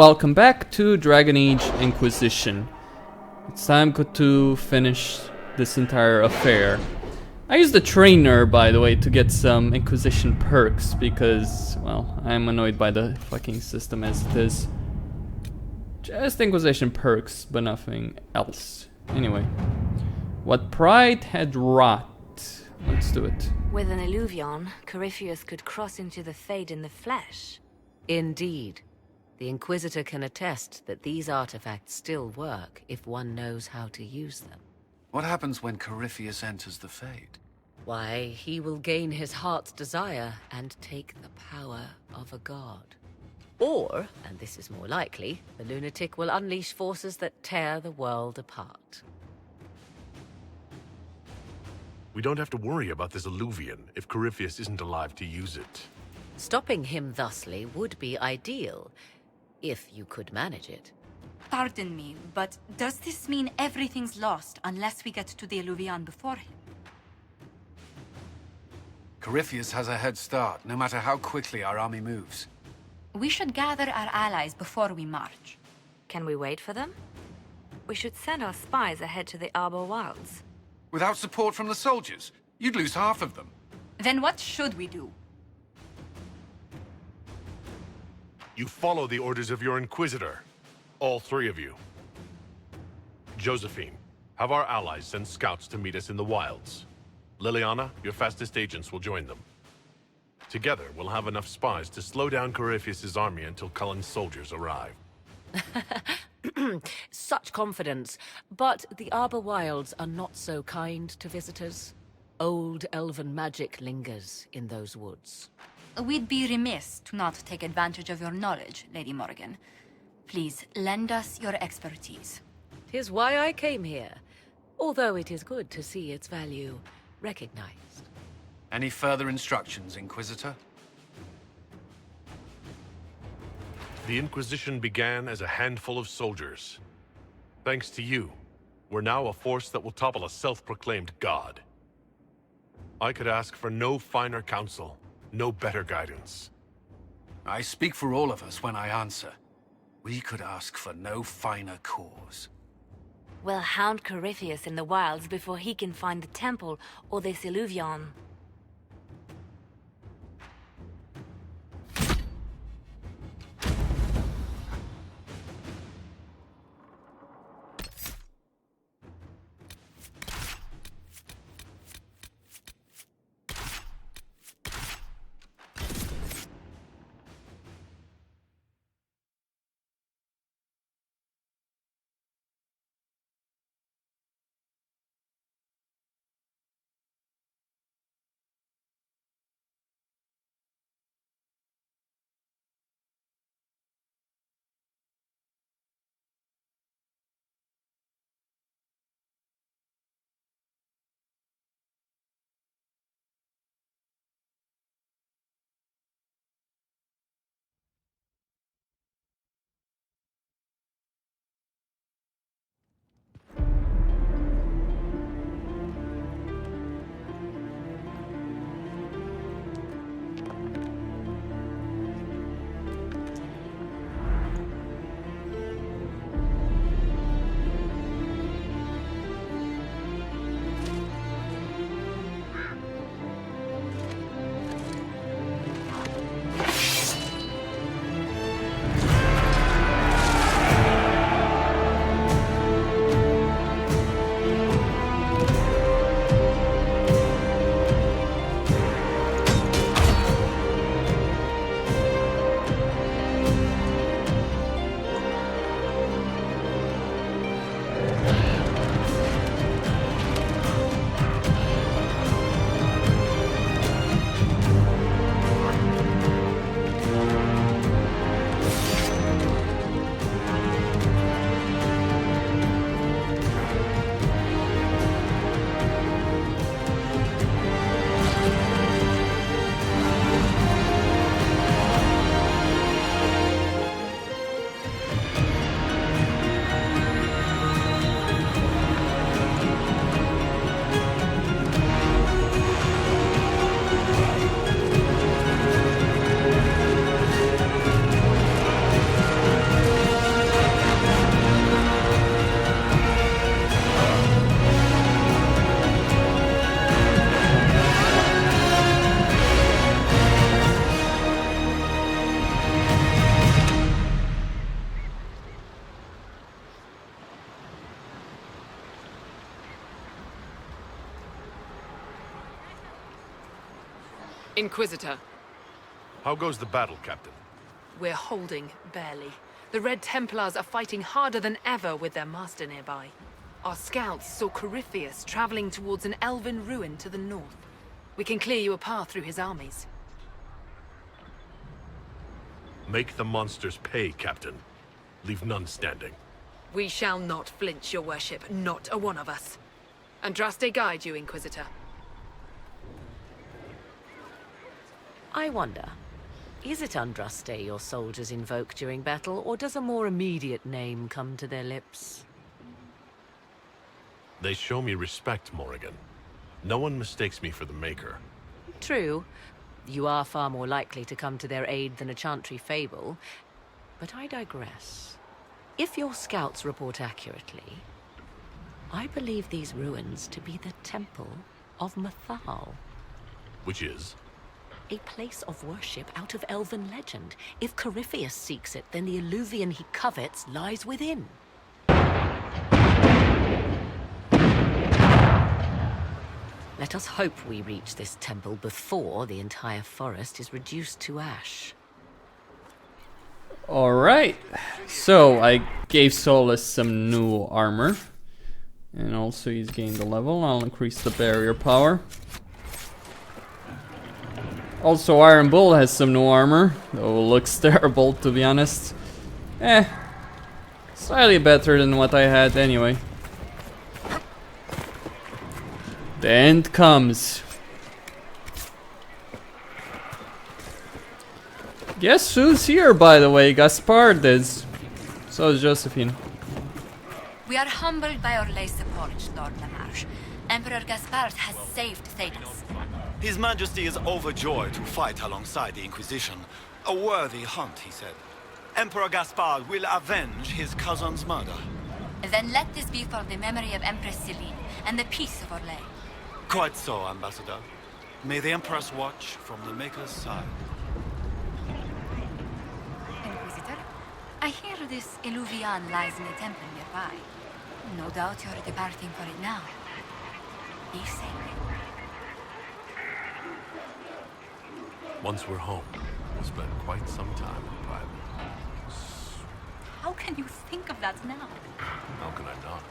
Welcome back to Dragon Age Inquisition. It's time to finish this entire affair. I used the trainer, by the way, to get some Inquisition perks because, well, I'm annoyed by the fucking system as it is. Just Inquisition perks, but nothing else. Anyway, what pride had wrought. Let's do it. With an illuvion, Corypheus could cross into the Fade in the flesh. Indeed. The Inquisitor can attest that these artifacts still work if one knows how to use them. What happens when Corypheus enters the Fade? Why, he will gain his heart's desire and take the power of a god. Or, and this is more likely, the lunatic will unleash forces that tear the world apart. We don't have to worry about this illuvion if Corypheus isn't alive to use it. Stopping him thusly would be ideal, if you could manage it. Pardon me, but does this mean everything's lost unless we get to the Illuvion before him? Corypheus has a head start, no matter how quickly our army moves. We should gather our allies before we march. Can we wait for them? We should send our spies ahead to the Arbor Wilds. Without support from the soldiers, you'd lose half of them. Then what should we do? You follow the orders of your Inquisitor. All three of you. Josephine, have our allies send scouts to meet us in the wilds. Liliana, your fastest agents will join them. Together, we'll have enough spies to slow down Corypheus' army until Cullen's soldiers arrive. Such confidence, but the Arbor Wilds are not so kind to visitors. Old elven magic lingers in those woods. We'd be remiss to not take advantage of your knowledge, Lady Morrigan. Please, lend us your expertise. 'Tis why I came here, although it is good to see its value recognized. Any further instructions, Inquisitor? The Inquisition began as a handful of soldiers. Thanks to you, we're now a force that will topple a self-proclaimed god. I could ask for no finer counsel, no better guidance. I speak for all of us when I answer. We could ask for no finer cause. We'll hound Corypheus in the wilds before he can find the temple or this illuvion. Inquisitor, How goes the battle, Captain? we're holding, barely. The Red Templars are fighting harder than ever with their master nearby. Our scouts saw Corypheus traveling towards an elven ruin to the north. We can clear you a path through his armies. Make the monsters pay, Captain. Leave none standing. We shall not flinch, your worship, not a one of us. Andraste guide you, Inquisitor. I wonder, is it Andraste your soldiers invoke during battle, or does a more immediate name come to their lips? They show me respect, Morrigan. No one mistakes me for the Maker. True. You are far more likely to come to their aid than a chantry fable. But I digress. If your scouts report accurately, I believe these ruins to be the Temple of Mathal. Which is? A place of worship out of elven legend. If Corypheus seeks it, then the Illuvian he covets lies within. Let us hope we reach this temple before the entire forest is reduced to ash. Alright, so I gave Solus some new armor. And also he's gained a level. I'll increase the barrier power. Also Iron Bull has some new armor, though it looks terrible to be honest. Slightly better than what I had anyway. The end comes. Guess who's here, by the way? Gaspard is. So is Josephine. We are humbled by Orlais' support, Lord Lamarche. Emperor Gaspard has saved Thedas. His Majesty is overjoyed to fight alongside the Inquisition. A worthy hunt, he said. Emperor Gaspard will avenge his cousin's murder. Then let this be for the memory of Empress Celine and the peace of Orlais. Quite so, Ambassador. May the Empress watch from the Maker's side. Inquisitor, I hear this Illuvian lies in a temple nearby. No doubt you're departing for it now. Be safe. Once we're home, we'll spend quite some time in private. How can you think of that now? How can I not?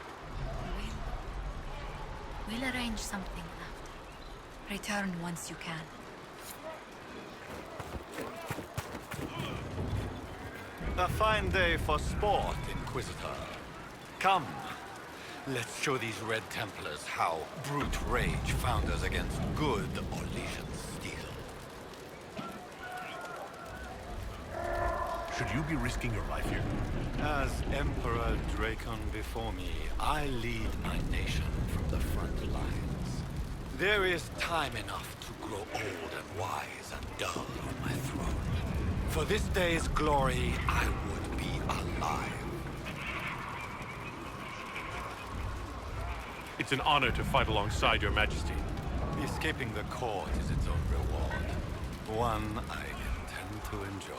We'll arrange something after. Return once you can. A fine day for sport, Inquisitor. Come, let's show these Red Templars how brute rage founders against good Orlesian steel. Should you be risking your life here? As Emperor Dracon before me, I lead my nation from the front lines. There is time enough to grow old and wise and dull on my throne. For this day's glory, I would be alive. It's an honor to fight alongside your majesty. Escaping the court is its own reward. One I intend to enjoy.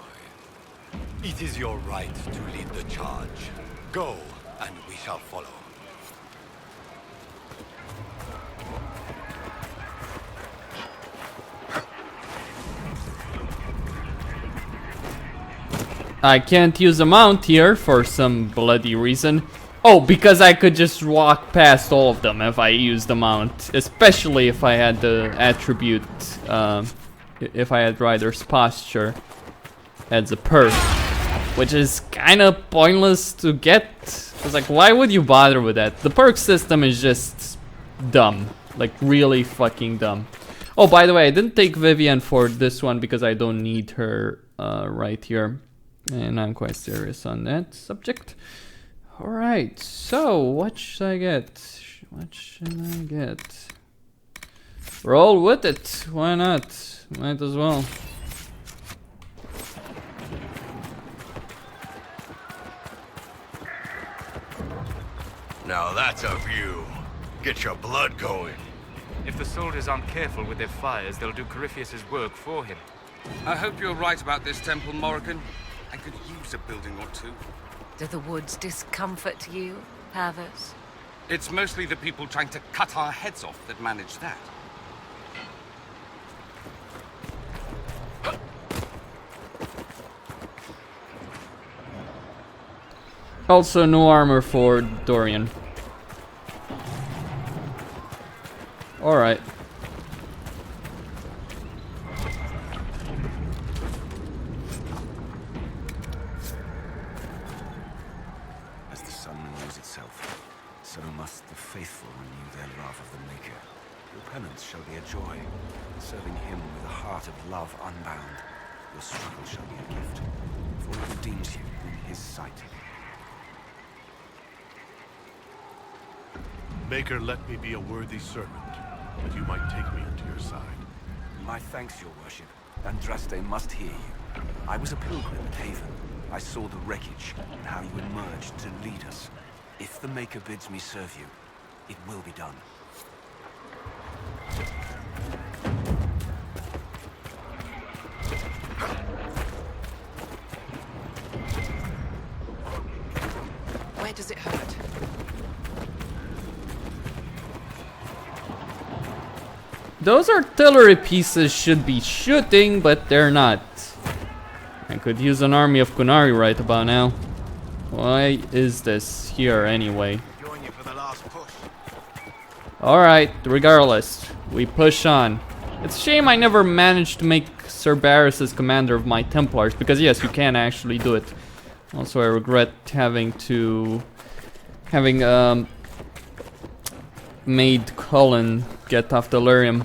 It is your right to lead the charge. Go, and we shall follow. I can't use a mount here for some bloody reason. Oh, because I could just walk past all of them if I used the mount. Especially if I had the attribute, if I had Rider's Posture as a perk. Which is kind of pointless to get. It's like, why would you bother with that? The perk system is just dumb. Like, really fucking dumb. Oh, by the way, I didn't take Vivian for this one because I don't need her right here. And I'm quite serious on that subject. Alright, so what should I get? What should I get? Roll with it. Why not? Might as well. Now that's a view. Get your blood going. If the soldiers aren't careful with their fires, they'll do Corypheus' work for him. I hope you're right about this temple, Morrigan. I could use a building or two. Do the woods discomfort you, Pavos? It's mostly the people trying to cut our heads off that manage that. Also, no armor for Dorian. Alright. As the sun renews itself, so must the faithful renew their love of the Maker. Your penance shall be a joy, serving him with a heart of love unbound. Your struggle shall be a gift, for it redeems you in his sight. Maker, let me be a worthy servant, that you might take me into your side. My thanks, your worship. Andraste must hear you. I was a pilgrim at Haven. I saw the wreckage and how you emerged to lead us. If the Maker bids me serve you, it will be done. Where does it hurt? Those artillery pieces should be shooting, but they're not. I could use an army of Kunari right about now. Why is this here anyway? Alright, regardless, we push on. It's a shame I never managed to make Cerberus as commander of my Templars, because yes, you can actually do it. Also, I regret having made Cullen get off delirium.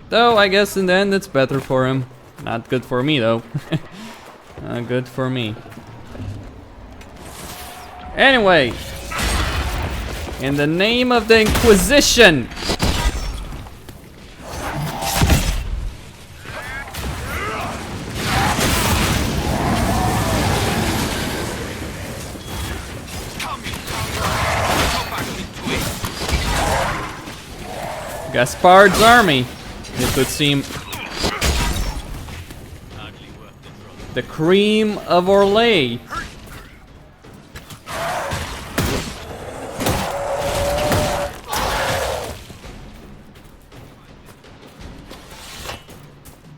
Though, I guess in the end it's better for him. Not good for me, though. Not good for me. Anyway, in the name of the Inquisition! Gaspard's army, it would seem. The cream of Orlais.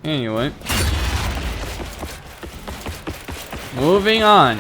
Anyway. Moving on.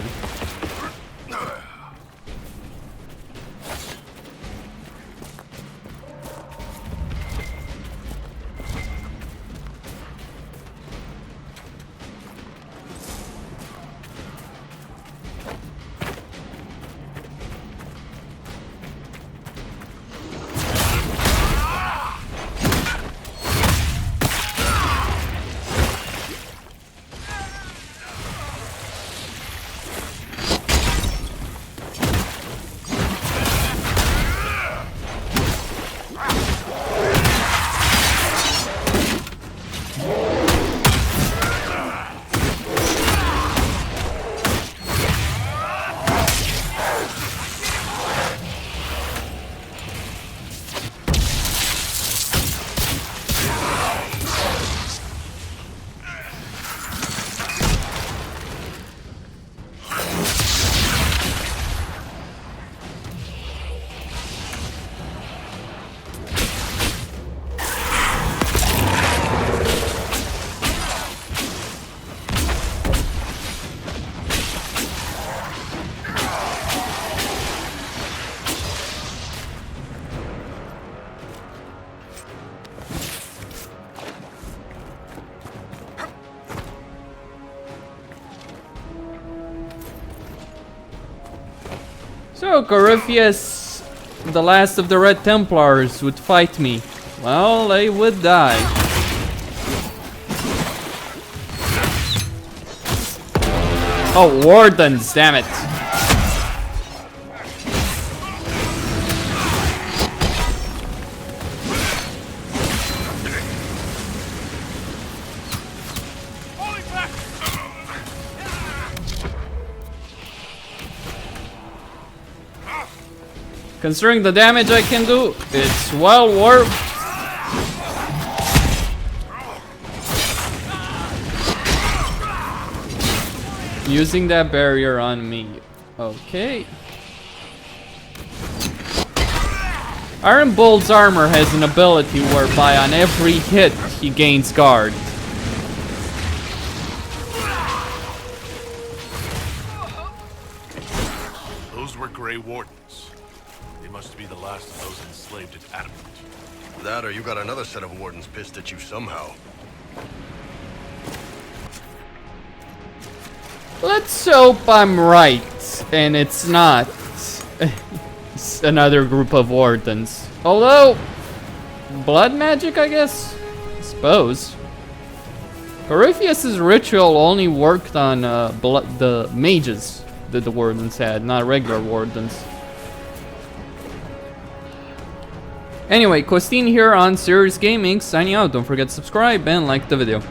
So, Corypheus, the last of the Red Templars, would fight me. Well, they would die. Oh, Wardens, damn it. Considering the damage I can do, it's well worth. Using that barrier on me. Okay. Iron Bolt's armor has an ability whereby on every hit he gains guard. Those were Grey Wardens. They must be the last of those enslaved at Adamant. That or you got another set of wardens pissed at you somehow. Let's hope I'm right, and it's not it's another group of wardens. Although, blood magic, I guess? I suppose. Corypheus' ritual only worked on the mages that the wardens had, not regular wardens. Anyway, Costin here on Serious Gaming, signing out. Don't forget to subscribe and like the video.